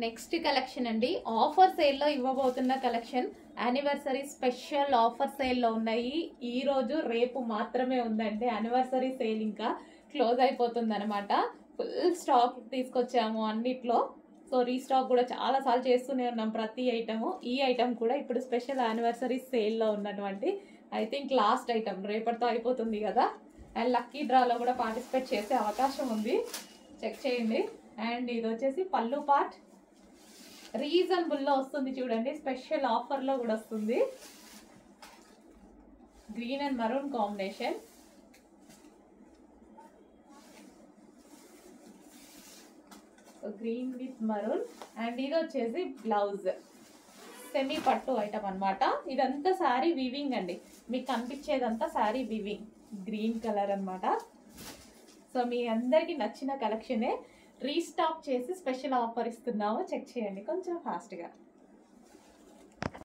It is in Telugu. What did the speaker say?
నెక్స్ట్ కలెక్షన్ అండి, ఆఫర్ సేల్లో ఇవ్వబోతున్న కలెక్షన్. యానివర్సరీ స్పెషల్ ఆఫర్ సేల్లో ఉన్నాయి. ఈ రోజు రేపు మాత్రమే ఉందండి యానివర్సరీ సేల్, ఇంకా క్లోజ్ అయిపోతుంది అనమాట. ఫుల్ స్టాక్ తీసుకొచ్చాము అన్నిట్లో. సో రీస్టాక్ కూడా చాలా సార్లు చేస్తూనే ఉన్నాం ప్రతి ఐటము. ఈ ఐటమ్ కూడా ఇప్పుడు స్పెషల్ యానివర్సరీ సేల్లో ఉన్నటువంటి ఐ థింక్ లాస్ట్ ఐటమ్, రేపటితో అయిపోతుంది కదా. అండ్ లక్కీ డ్రాలో కూడా పార్టిసిపేట్ చేసే అవకాశం ఉంది, చెక్ చేయండి. అండ్ ఇది వచ్చేసి పళ్ళు పార్ట్, రీజనబుల్లో వస్తుంది చూడండి, స్పెషల్ ఆఫర్లో కూడా వస్తుంది. Green and maroon combination. Green with maroon. And ఇది వచ్చేసి బ్లౌజ్, సెమీ పట్టు ఐటమ్ అనమాట. ఇదంతా శారీ వీవింగ్ అండి, మీకు కనిపించేదంతా శారీ వీవింగ్, గ్రీన్ కలర్ అనమాట. సో మీ అందరికి నచ్చిన కలెక్షనే రీస్టాక్ చేసి స్పెషల్ ఆఫర్ ఇస్తున్నాము, చెక్ చేయండి కొంచెం ఫాస్ట్గా.